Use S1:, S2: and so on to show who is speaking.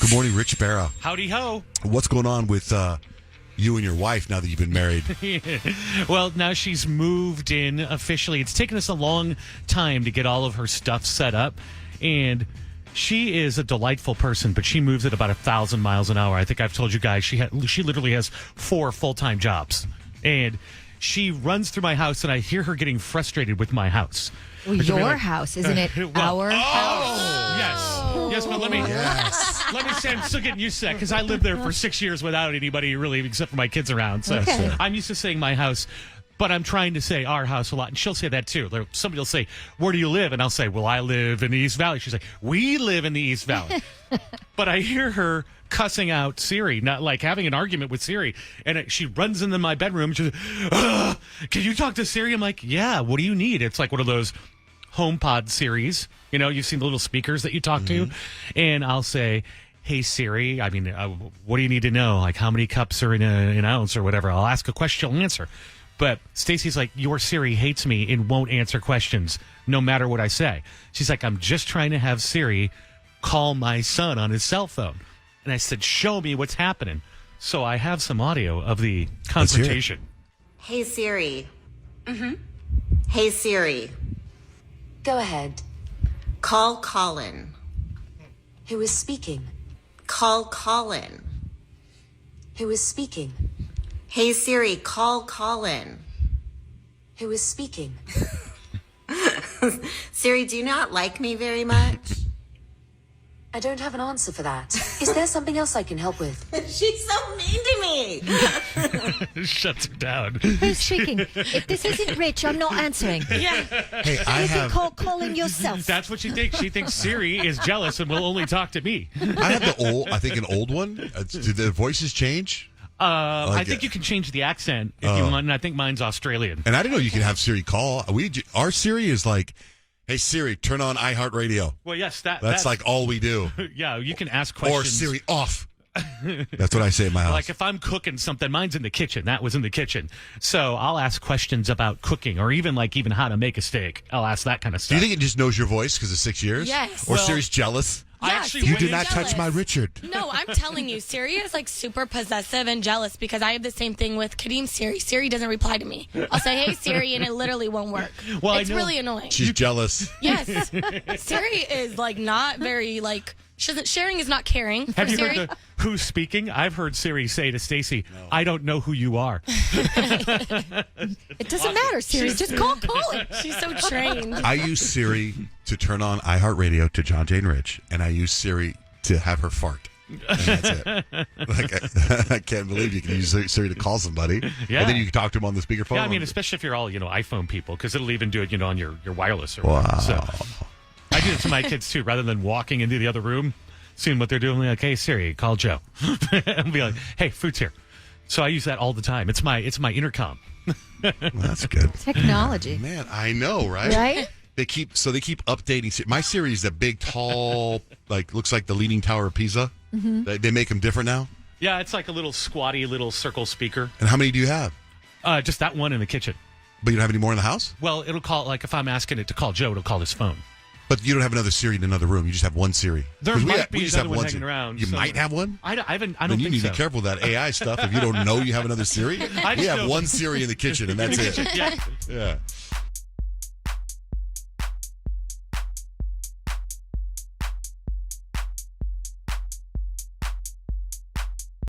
S1: Good morning, Rich Barra.
S2: Howdy ho.
S1: What's going on with you and your wife now that you've been married?
S2: Well, now she's moved in officially. It's taken us a long time to get all of her stuff set up, and she is a delightful person, but she moves at about 1,000 miles an hour. I think I've told you guys she literally has 4 full-time jobs, and she runs through my house, and I hear her getting frustrated with my house.
S3: Well, your house, isn't it? Our house.
S2: Yes, but let me say I'm still getting used to that because I lived there for 6 years without anybody really except for my kids around. So I'm used to saying my house, but I'm trying to say our house a lot. And she'll say that too. Somebody will say, "Where do you live?" And I'll say, "Well, I live in the East Valley." She's like, "We live in the East Valley." But I hear her cussing out Siri, not like having an argument with Siri. And she runs into my bedroom. She's like, "Can you talk to Siri?" I'm like, "Yeah, what do you need?" It's like one of those HomePod series. You know, you've seen the little speakers that you talk to. And I'll say, "Hey, Siri, what do you need to know? Like, how many cups are in an ounce or whatever?" I'll ask a question, she'll answer. But Stacy's like, "Your Siri hates me and won't answer questions no matter what I say." She's like, "I'm just trying to have Siri call my son on his cell phone." And I said, "Show me what's happening." So I have some audio of the confrontation.
S4: Hey, Siri. Hey, Siri.
S5: Go ahead.
S4: Call Colin.
S5: Who is speaking?
S4: Call Colin.
S5: Who is speaking?
S4: Hey, Siri, call Colin.
S5: Who is speaking?
S4: Siri, do you not like me very much?
S5: I don't have an answer for that. Is there something else I can help with?
S4: She's so mean to me.
S2: Shuts her down.
S3: Who's speaking? If this isn't Rich, I'm not answering.
S4: Yeah.
S1: Hey,
S3: You can call Colin yourself.
S2: That's what she thinks. She thinks Siri is jealous and will only talk to me.
S1: I have an old one. Do the voices change?
S2: I think you can change the accent if you want, and I think mine's Australian.
S1: And I didn't know you can have Siri call. Our Siri is like, "Hey, Siri, turn on iHeartRadio."
S2: Well, yes,
S1: that's like all we do.
S2: Yeah, you can ask questions.
S1: Or Siri, off. That's what I say in my house.
S2: Like if I'm cooking something, mine's in the kitchen. That was in the kitchen. So I'll ask questions about cooking or even how to make a steak. I'll ask that kind of stuff.
S1: Do you think it just knows your voice because of 6 years?
S6: Yes.
S1: Or Siri's jealous? You do not touch my Richard.
S6: No, I'm telling you, Siri is like super possessive and jealous because I have the same thing with Kadeem's Siri. Siri doesn't reply to me. I'll say, "Hey, Siri," and it literally won't work.
S2: Well,
S6: it's really annoying.
S1: She's jealous.
S6: Yes. Siri is like not very sharing is not caring.
S2: Have you
S6: Siri.
S2: heard the who's speaking? I've heard Siri say to Stacy, "I don't know who you are."
S3: It doesn't matter, Siri. Just call Colin.
S6: She's so trained.
S1: I use Siri to turn on iHeartRadio to John, Jane, Rich, and I use Siri to have her fart. And that's it. I can't believe you can use Siri to call somebody.
S2: Yeah.
S1: And then you can talk to them on the speakerphone.
S2: Yeah, I mean, especially if you're all, iPhone people, because it'll even do it, on your wireless or
S1: Wow.
S2: whatever. So I do it to my kids, too, rather than walking into the other room, seeing what they're doing. Like, "Hey, Siri, call Joe." And be like, "Hey, food's here." So I use that all the time. It's my intercom.
S1: Well, that's good.
S3: Technology.
S1: Man, I know, right?
S3: Right?
S1: They keep updating. My Siri is a big, tall, looks like the Leaning Tower of Pisa. They make them different now.
S2: Yeah, it's like a little squatty little circle speaker.
S1: And how many do you have?
S2: Just that one in the kitchen.
S1: But you don't have any more in the house?
S2: Well, it'll call, like if I'm asking it to call Joe, it'll call his phone.
S1: But you don't have another Siri in another room. You just have one Siri.
S2: There
S1: 'Cause
S2: might be
S1: just
S2: another
S1: have
S2: one
S1: one
S2: hanging
S1: Siri.
S2: around.
S1: You might have one?
S2: I don't
S1: Then
S2: think
S1: you need
S2: so.
S1: to be careful with that AI stuff if you don't know you have another Siri.
S2: I
S1: We
S2: just
S1: have
S2: know-
S1: one Siri in the kitchen, and that's it.
S2: Yeah.
S1: Yeah.